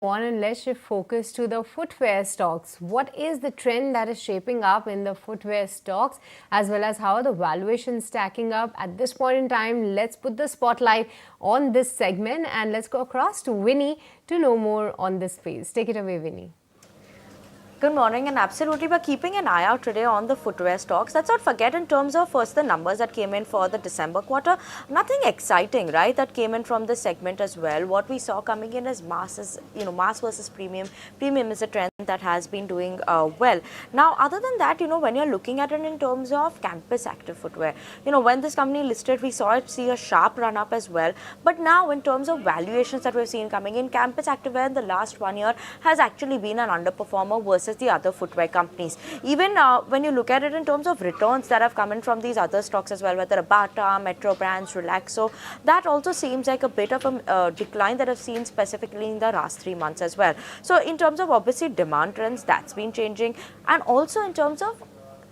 on and let's shift focus to the footwear stocks. What is the trend that is shaping up in the footwear stocks, as well as how are the valuations stacking up at this point in time? Let's put the spotlight on this segment and let's go across to Winnie to know more on this space. Take it away, Winnie. Good morning, and absolutely we're keeping an eye out today on the footwear stocks. Let's not forget in terms of first the numbers that came in for the December quarter. Nothing exciting, right, that came in from this segment as well. What we saw coming in is mass versus premium. Premium is a trend that has been doing well. Now, other than that, when you're looking at it in terms of campus active footwear, when this company listed, we saw it see a sharp run up as well. But now in terms of valuations that we've seen coming in, campus activewear in the last 1 year has actually been an underperformer versus the other footwear companies. Even when you look at it in terms of returns that have come in from these other stocks as well, whether Bata, Metro Brands, Relaxo, that also seems like a bit of a decline that I've seen specifically in the last 3 months as well. So in terms of obviously demand trends, that's been changing, and also in terms of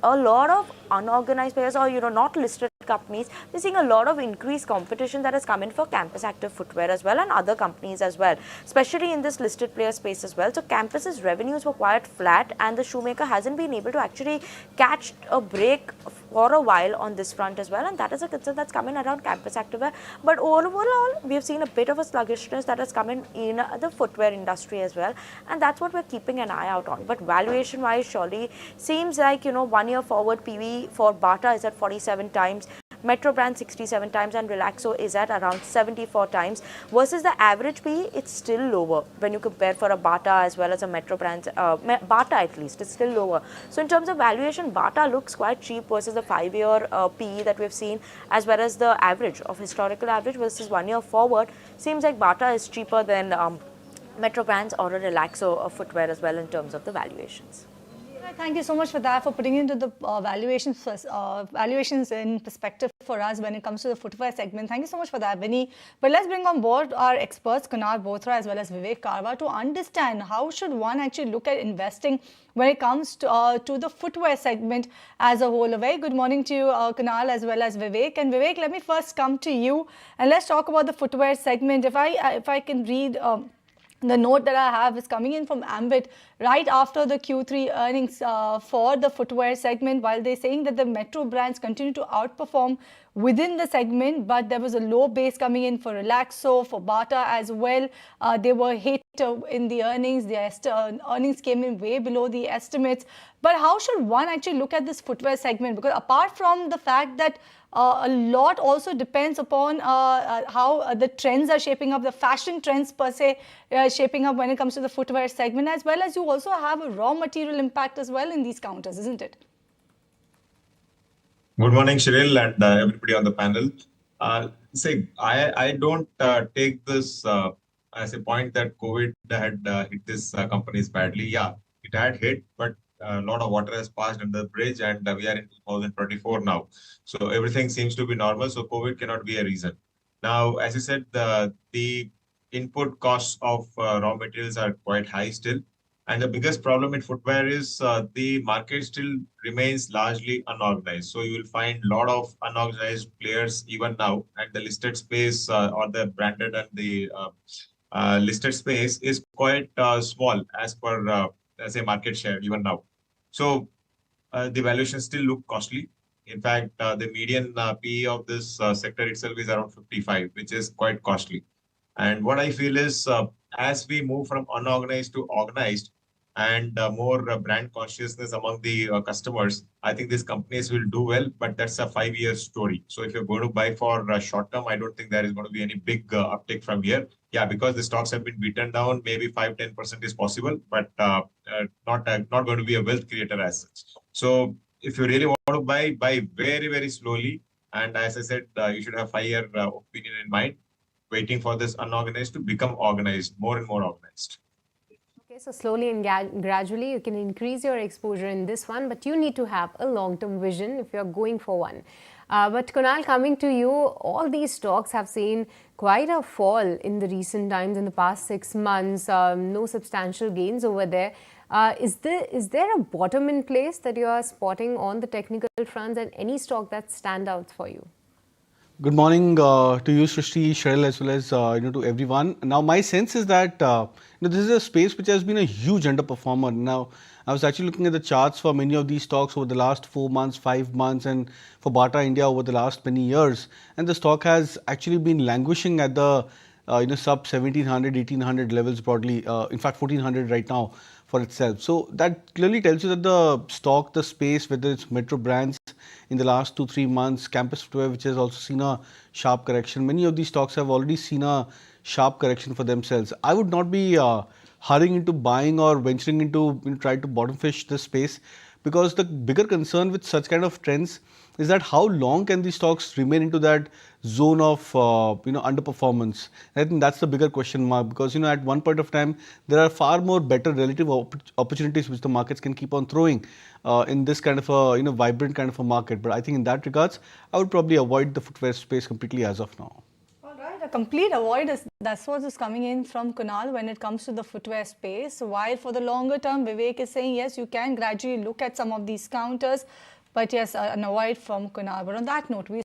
a lot of unorganized players or not listed companies, we're seeing a lot of increased competition that has come in for campus active footwear as well, and other companies as well, especially in this listed player space as well. So campus's revenues were quite flat, and the shoemaker hasn't been able to actually catch a break for a while on this front as well, and that is a concern that's coming around campus activewear. But overall, we've seen a bit of a sluggishness that has come in the footwear industry as well, and that's what we're keeping an eye out on. But valuation wise, surely seems like 1 year forward PV for Bata is at 47 times, Metro Brand 67 times, and Relaxo is at around 74 times versus the average PE. It's still lower when you compare for a Bata as well as a Metro Brand. Bata at least is still lower. So in terms of valuation, Bata looks quite cheap versus the 5-year PE that we've seen, as well as the average of historical average versus 1 year forward. Seems like Bata is cheaper than Metro Brands or a Relaxo footwear as well in terms of the valuations. Thank you so much for that, for putting into the valuations in perspective for us when it comes to the footwear segment. Thank you so much for that, Vinny. But let's bring on board our experts, Kunal Bothra as well as Vivek Karwa, to understand how should one actually look at investing when it comes to the footwear segment as a whole. A very good morning to you, Kunal, as well as Vivek. And Vivek, let me first come to you and let's talk about the footwear segment. If I can read the note that I have is coming in from Ambit right after the Q3 earnings for the footwear segment, while they're saying that the Metro Brands continue to outperform within the segment, but there was a low base coming in for Relaxo, for Bata as well. They were hit in the earnings. The earnings came in way below the estimates. But how should one actually look at this footwear segment? Because apart from the fact that a lot also depends upon how the trends are shaping up, the fashion trends per se shaping up when it comes to the footwear segment, as well as you also have a raw material impact as well in these counters, isn't it? Good morning, Shiril, and everybody on the panel. I don't take this as a point that COVID had hit these companies badly. Yeah, it had hit, but a lot of water has passed under the bridge, and we are in 2024 now. So everything seems to be normal. So COVID cannot be a reason. Now, as you said, the input costs of raw materials are quite high still. And the biggest problem in footwear is the market still remains largely unorganized. So you will find a lot of unorganized players even now, and the listed space or the branded and the listed space is quite small as per say market share even now. So the valuations still look costly. In fact, the median PE of this sector itself is around 55, which is quite costly. And what I feel is as we move from unorganized to organized, and more brand consciousness among the customers, I think these companies will do well, but that's a 5-year story. So if you're going to buy for short term, I don't think there is going to be any big uptick from here. Yeah, because the stocks have been beaten down, maybe 5-10% is possible, but not going to be a wealth creator as such. So if you really want to buy very, very slowly. And as I said, you should have 5-year opinion in mind, waiting for this unorganized to become organized, more and more organized. Okay, so slowly and gradually you can increase your exposure in this one, but you need to have a long-term vision if you're going for one. But Kunal, coming to you, all these stocks have seen quite a fall in the recent times, in the past 6 months, no substantial gains over there. Is there a bottom in place that you are spotting on the technical fronts, and any stock that stand out for you? Good morning to you, Srishti, Cheryl, as well as to everyone. Now, my sense is that this is a space which has been a huge underperformer. Now, I was actually looking at the charts for many of these stocks over the last 4 months, 5 months, and for Bata India over the last many years, and the stock has actually been languishing at the sub 1700, 1800 levels broadly. In fact, 1400 right now for itself. So that clearly tells you that the stock, the space, whether it's metro brands in the last 2-3 months, campus footwear, which has also seen a sharp correction. Many of these stocks have already seen a sharp correction for themselves. I would not be hurrying into buying or venturing into try to bottom fish this space, because the bigger concern with such kind of trends is that how long can these stocks remain into that zone of underperformance. And I think that's the bigger question mark, because at one point of time there are far more better relative opportunities which the markets can keep on throwing in this kind of a vibrant kind of a market. But I think in that regards, I would probably avoid the footwear space completely as of now. All right, a complete avoid that's what is coming in from Kunal when it comes to the footwear space. While for the longer term, Vivek is saying yes, you can gradually look at some of these counters, but yes, an avoid from Kunal. But on that note, we